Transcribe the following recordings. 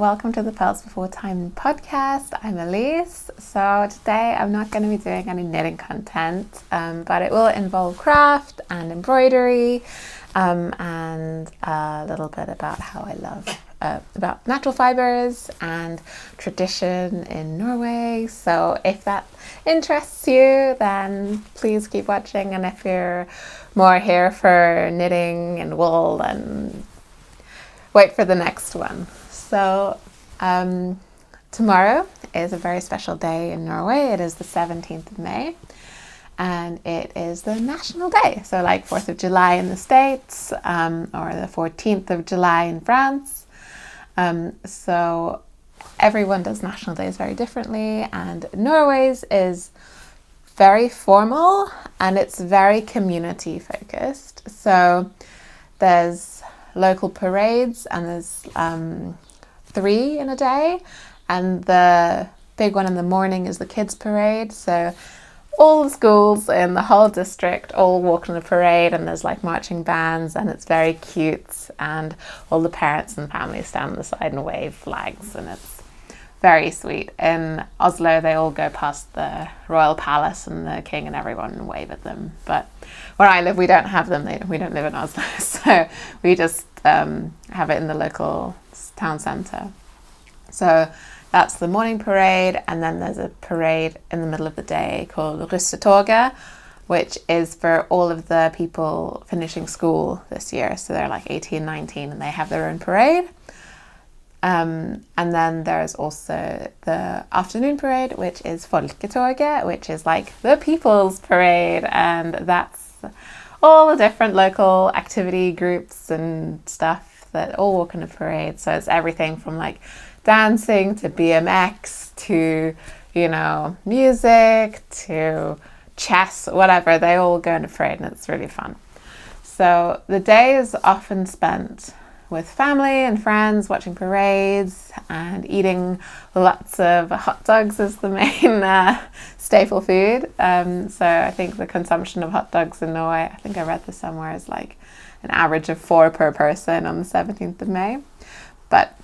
welcome to the Purlsbeforethyme podcast. I'm Elise. So today I'm not going to be doing any knitting content, but it will involve craft and embroidery, and a little bit about how I love about natural fibers and tradition in Norway. So if that interests you, then please keep watching, and if you're more here for knitting and wool, then wait for the next one. So tomorrow is a very special day in Norway. It is the 17th of May, and it is the National Day. So like 4th of July in the States, or the 14th of July in France. So everyone does National Days very differently, and Norway's is very formal and it's very community focused. So there's local parades, and there's 3 in a day, and the big one in the morning is the kids parade. So all the schools in the whole district all walk in a parade, and there's like marching bands, and it's very cute, and all the parents and families stand on the side and wave flags, and it's very sweet. In Oslo they all go past the royal palace and the king and everyone and wave at them, but where I live we don't have them. We don't live in Oslo, so we just have it in the local town centre. So that's the morning parade, and then there's a parade in the middle of the day called Russetoget, which is for all of the people finishing school this year. So they're like 18, 19, and they have their own parade. And then there's also the afternoon parade, which is Folketoget, which is like the people's parade, and that's all the different local activity groups and stuff that all walk in a parade. So it's everything from like dancing to BMX to, you know, music to chess, whatever. They all go in a parade, and it's really fun. So the day is often spent with family and friends watching parades and eating lots of hot dogs as the main staple food. So I think the consumption of hot dogs in Norway, I think I read this somewhere, is like an average of 4 per person on the 17th of May. But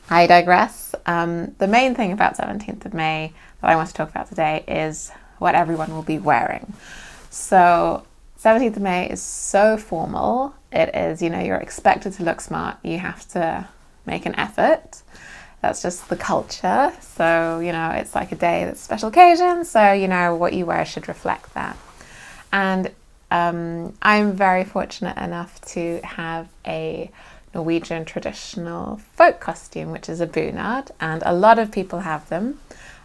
I digress. The main thing about 17th of May that I want to talk about today is what everyone will be wearing. So 17th of May is so formal. It is, you know, you're expected to look smart. You have to make an effort. That's just the culture. So, you know, it's like a day that's a special occasion. So, you know, what you wear should reflect that. And I'm very fortunate enough to have a Norwegian traditional folk costume, which is a bunad, and a lot of people have them.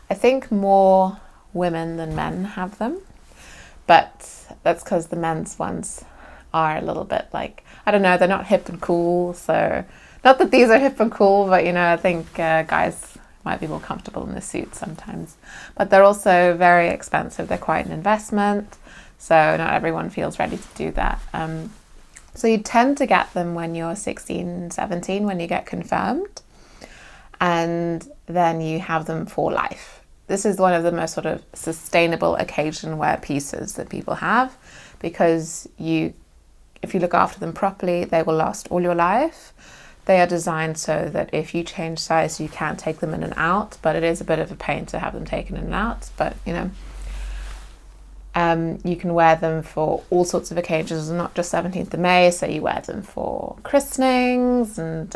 I think more women than men have them, but that's because the men's ones are a little bit like, I don't know, they're not hip and cool. So not that these are hip and cool, but you know, I think guys might be more comfortable in the suit sometimes, but they're also very expensive. They're quite an investment, so not everyone feels ready to do that. So you tend to get them when you're 16, 17, when you get confirmed, and then you have them for life. This is one of the most sort of sustainable occasion wear pieces that people have, because if you look after them properly, they will last all your life. They are designed so that if you change size, you can take them in and out, but it is a bit of a pain to have them taken in and out. But, you know, you can wear them for all sorts of occasions, not just 17th of May. So you wear them for christenings and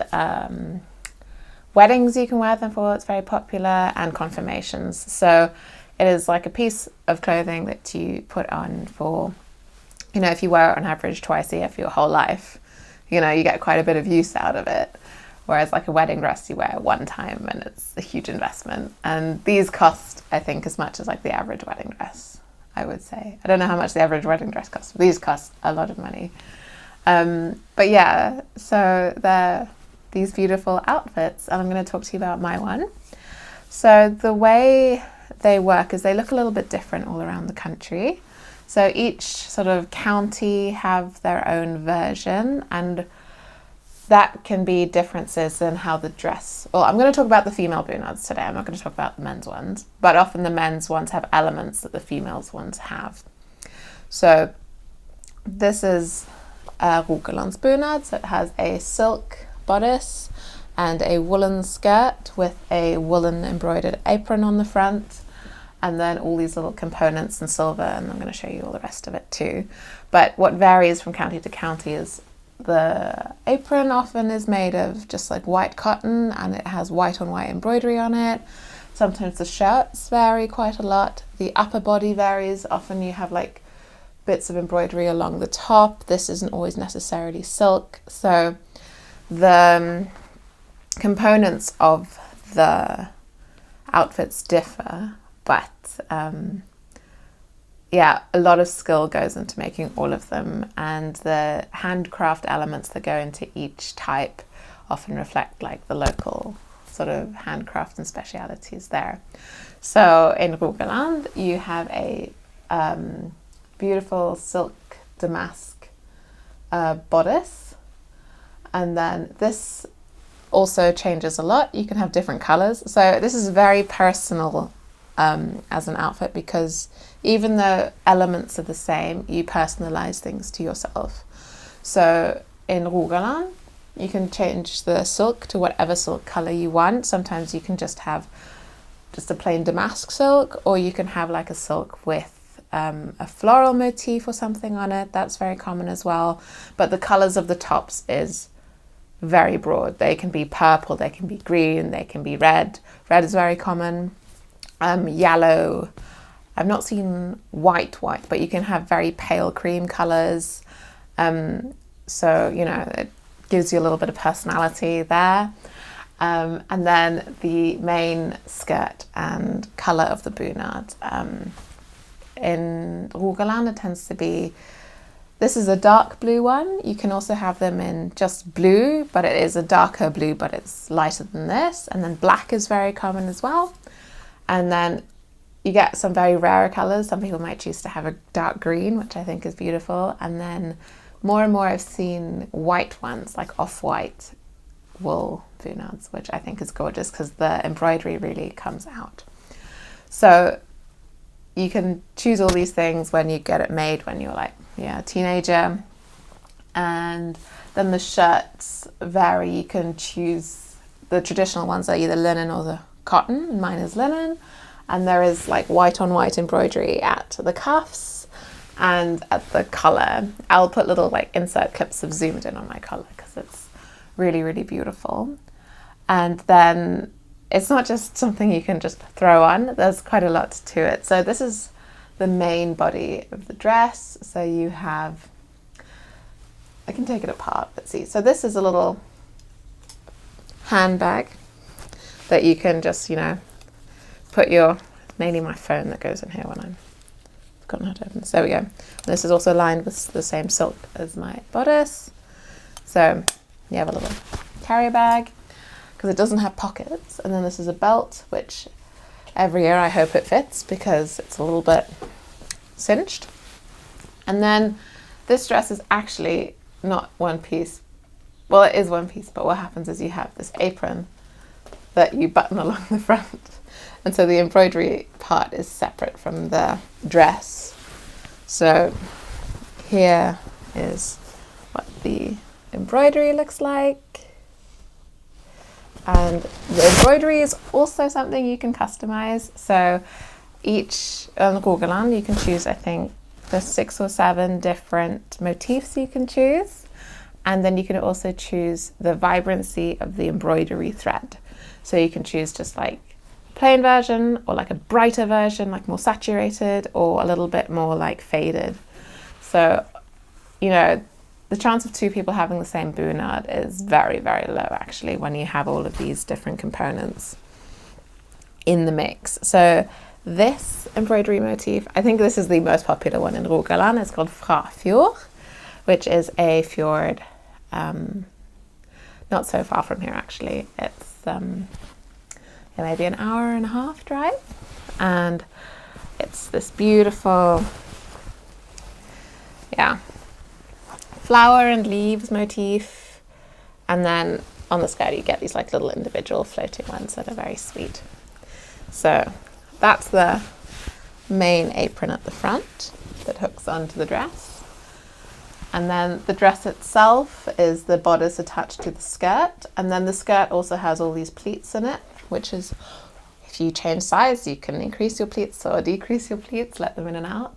weddings you can wear them for. It's very popular, and confirmations. So it is like a piece of clothing that you put on for, you know, if you wear it on average twice a year for your whole life, you know, you get quite a bit of use out of it. Whereas like a wedding dress you wear one time, and it's a huge investment. And these cost, I think, as much as like the average wedding dress, I would say. I don't know how much the average wedding dress costs, but these cost a lot of money. But yeah, so they're these beautiful outfits, and I'm going to talk to you about my one. So the way they work is they look a little bit different all around the country. So each sort of county have their own version, and that can be differences in how the dress... Well, I'm going to talk about the female bunads today. I'm not going to talk about the men's ones, but often the men's ones have elements that the females ones have. So this is Rogalands bunad. So it has a silk bodice, and a woolen skirt with a woolen embroidered apron on the front, and then all these little components in silver, and I'm going to show you all the rest of it too. But what varies from county to county is the apron often is made of just like white cotton, and it has white on white embroidery on it. Sometimes the shirts vary quite a lot. The upper body varies. Often you have like bits of embroidery along the top. This isn't always necessarily silk. So the components of the outfits differ, but yeah, a lot of skill goes into making all of them, and the handcraft elements that go into each type often reflect like the local sort of handcraft and specialities there. So in Rogaland you have a beautiful silk damask bodice, and then this also changes a lot. You can have different colors, so this is very personal as an outfit, because even though elements are the same, you personalize things to yourself. So in Rogaland you can change the silk to whatever silk color you want. Sometimes you can just have just a plain damask silk, or you can have like a silk with a floral motif or something on it. That's very common as well. But the colors of the tops is very broad. They can be purple, they can be green, they can be red. Red is very common. Yellow. I've not seen white, but you can have very pale cream colors. So, you know, it gives you a little bit of personality there. And then the main skirt and color of the bunad. In Rogaland it tends to be, this is a dark blue one. You can also have them in just blue, but it is a darker blue, but it's lighter than this. And then black is very common as well. And then you get some very rare colors. Some people might choose to have a dark green, which I think is beautiful. And then more and more I've seen white ones, like off-white wool bunads, which I think is gorgeous because the embroidery really comes out. So you can choose all these things when you get it made when you're like, yeah, a teenager. And then the shirts vary. You can choose, the traditional ones are either linen or the cotton. Mine is linen, and there is like white on white embroidery at the cuffs and at the collar. I'll put little like insert clips of zoomed in on my collar because it's really, really beautiful. And then it's not just something you can just throw on. There's quite a lot to it. So this is the main body of the dress. So you have, I can take it apart, let's see. So this is a little handbag that you can just, you know, put your, mainly my phone that goes in here when I'm forgotten how to open this. There we go. This is also lined with the same silk as my bodice. So you have a little carry bag because it doesn't have pockets. And then this is a belt, which every year I hope it fits because it's a little bit cinched. And then this dress is actually not one piece. Well, it is one piece, but what happens is you have this apron that you button along the front. And so the embroidery part is separate from the dress. So here is what the embroidery looks like. And the embroidery is also something you can customize. So each Rogaland you can choose, I think there's 6 or 7 different motifs you can choose. And then you can also choose the vibrancy of the embroidery thread. So you can choose just like plain version or like a brighter version, like more saturated, or a little bit more like faded. So, you know, the chance of 2 people having the same bunad is very, very low actually when you have all of these different components in the mix. So this embroidery motif, I think this is the most popular one in Rogaland. It's called Frafjord, which is a fjord not so far from here actually. It's maybe an hour and a half drive, and it's this beautiful, yeah, flower and leaves motif, and then on the skirt you get these like little individual floating ones that are very sweet. So that's the main apron at the front that hooks onto the dress. And then the dress itself is the bodice attached to the skirt. And then the skirt also has all these pleats in it, which is, if you change size, you can increase your pleats or decrease your pleats, let them in and out.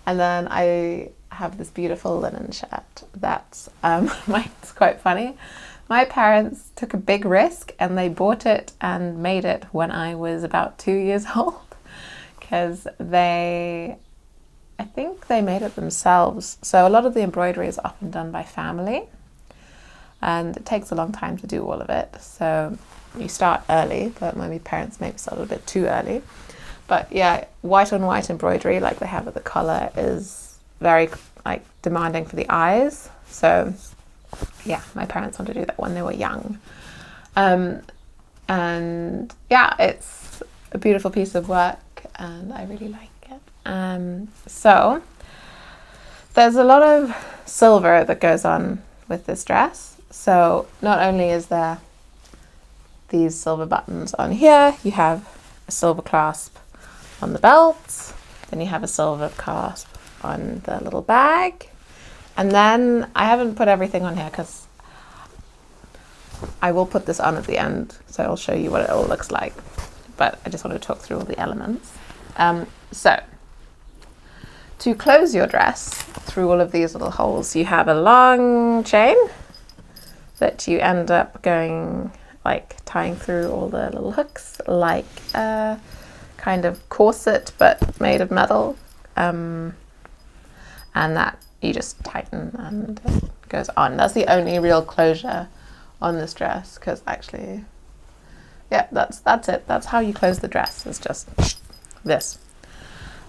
And then I have this beautiful linen shirt that's, it's quite funny. My parents took a big risk and they bought it and made it when I was about 2 years old, because I think they made it themselves. So a lot of the embroidery is often done by family and it takes a long time to do all of it. So you start early, but my parents maybe started a bit too early. But yeah, white on white embroidery like they have at the collar is very like demanding for the eyes. So yeah, my parents wanted to do that when they were young. And yeah, it's a beautiful piece of work and I really like it. So there's a lot of silver that goes on with this dress. So not only is there these silver buttons on here, you have a silver clasp on the belt, then you have a silver clasp on the little bag, and then I haven't put everything on here because I will put this on at the end, so I'll show you what it all looks like, but I just want to talk through all the elements. So to close your dress through all of these little holes, you have a long chain that you end up going like tying through all the little hooks like a kind of corset but made of metal, and that you just tighten and it goes on. That's the only real closure on this dress, because actually, yeah, that's it. That's how you close the dress. It's just this.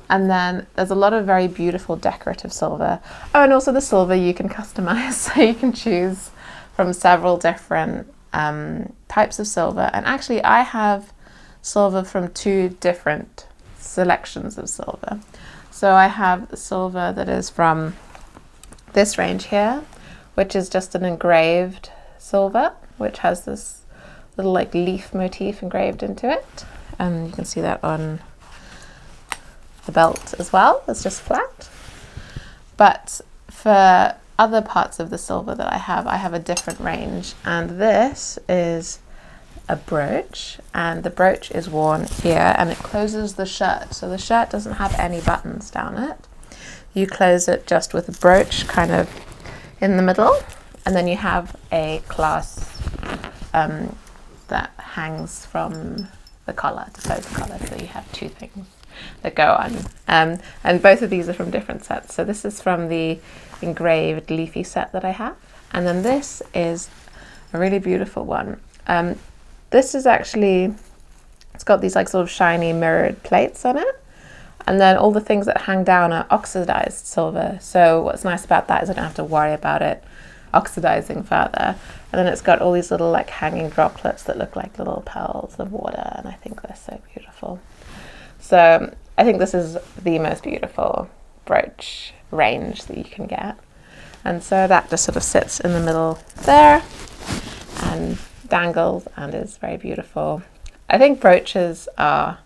And then there's a lot of very beautiful decorative silver. Oh, and also the silver you can customize, so you can choose from several different types of silver. And actually I have silver from 2 different selections of silver. So I have the silver that is from this range here, which is just an engraved silver, which has this little like leaf motif engraved into it. And you can see that on the belt as well. It's just flat. But for other parts of the silver that I have a different range, and this is a brooch, and the brooch is worn here and it closes the shirt. So the shirt doesn't have any buttons down it. You close it just with a brooch kind of in the middle, and then you have a clasp that hangs from the collar to close the collar, so you have 2 things that go on. And both of these are from different sets. So this is from the engraved leafy set that I have, and then this is a really beautiful one. This is actually, it's got these like sort of shiny mirrored plates on it, and then all the things that hang down are oxidized silver. So what's nice about that is I don't have to worry about it oxidizing further. And then it's got all these little like hanging droplets that look like little pearls of water, and I think they're so beautiful. So I think this is the most beautiful brooch range that you can get. And so that just sort of sits in the middle there and dangles and is very beautiful. I think brooches are,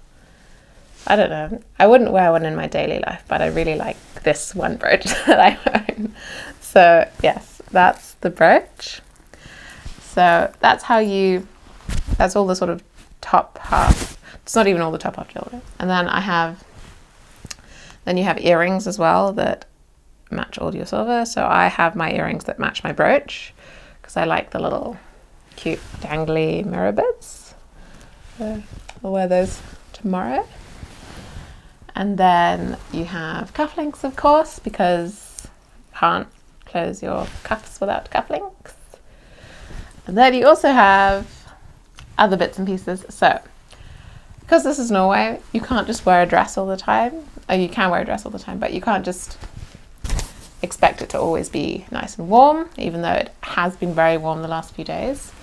I don't know, I wouldn't wear one in my daily life, but I really like this one brooch that I own. So yes, that's the brooch. So that's how you, that's all the sort of top half. It's not even all the top half jewelry. And then you have earrings as well that match all your silver. So I have my earrings that match my brooch because I like the little cute dangly mirror bits. So I'll wear those tomorrow. And then you have cufflinks, of course, because you can't close your cuffs without cufflinks. And then you also have other bits and pieces. So because this is Norway, you can't just wear a dress all the time. Or you can wear a dress all the time, but you can't just expect it to always be nice and warm, even though it has been very warm the last few days.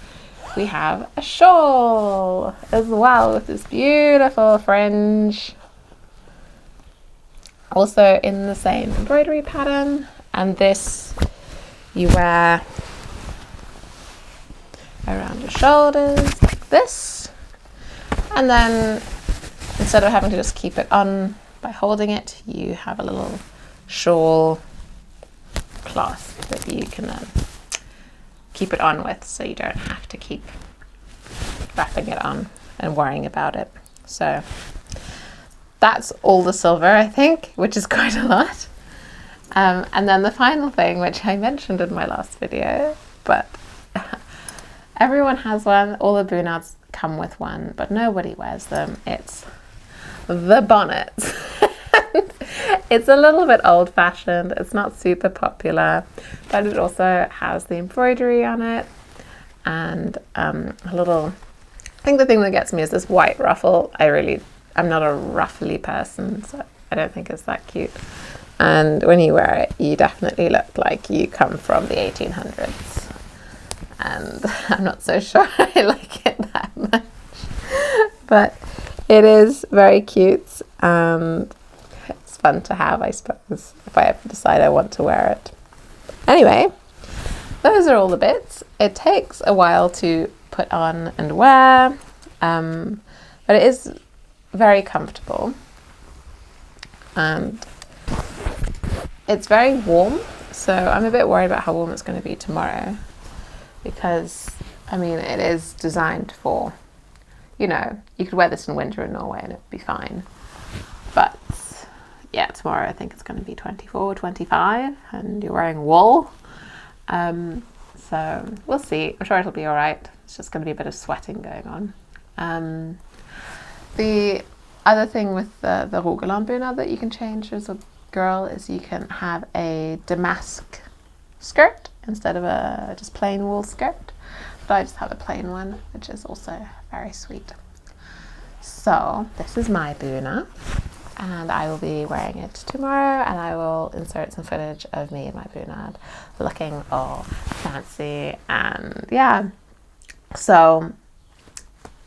We have a shawl as well with this beautiful fringe. Also in the same embroidery pattern, and this you wear around your shoulders like this, and then instead of having to just keep it on by holding it, you have a little shawl cloth that you can keep it on with, so you don't have to keep wrapping it on and worrying about it. So that's all the silver, I think, which is quite a lot. And then the final thing, which I mentioned in my last video, but everyone has one, all the bunads come with one, but nobody wears them. It's the bonnet. It's a little bit old-fashioned, it's not super popular, but it also has the embroidery on it, and a little, I think the thing that gets me is this white ruffle. I'm not a ruffly person, so I don't think it's that cute. And when you wear it, you definitely look like you come from the 1800s. And I'm not so sure I like it that much. But it is very cute, and it's fun to have, I suppose, if I ever decide I want to wear it. Anyway, those are all the bits. It takes a while to put on and wear, but it is very comfortable, and it's very warm, so I'm a bit worried about how warm it's going to be tomorrow, because I mean, it is designed for, you know, you could wear this in winter in Norway and it'd be fine, but yeah, tomorrow I think it's going to be 24, 25, and you're wearing wool, so we'll see. I'm sure it'll be all right. It's just going to be a bit of sweating going on. The other thing with the Rogaland bunad that you can change as a girl is you can have a damask skirt instead of a just plain wool skirt. But I just have a plain one, which is also very sweet. So this is my bunad, and I will be wearing it tomorrow, and I will insert some footage of me in my bunad looking all fancy. And yeah, so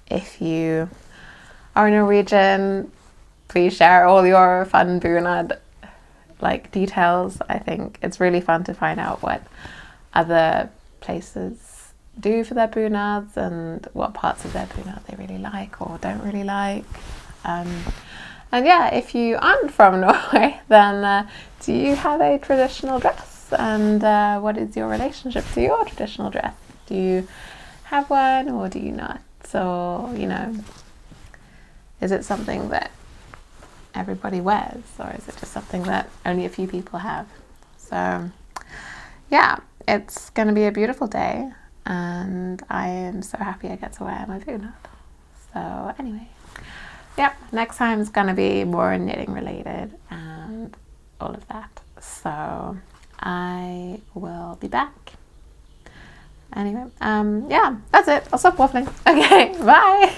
if you are Norwegian, please share all your fun bunad like details. I think it's really fun to find out what other places do for their bunads and what parts of their bunad they really like or don't really like. And yeah, if you aren't from Norway, then do you have a traditional dress? And what is your relationship to your traditional dress? Do you have one or do you not? So, you know, is it something that everybody wears, or is it just something that only a few people have? So yeah, it's going to be a beautiful day, and I am so happy I get to wear my bunad. So anyway, yeah, next time is going to be more knitting related and all of that. So I will be back. Anyway, yeah, that's it. I'll stop waffling. Okay, bye.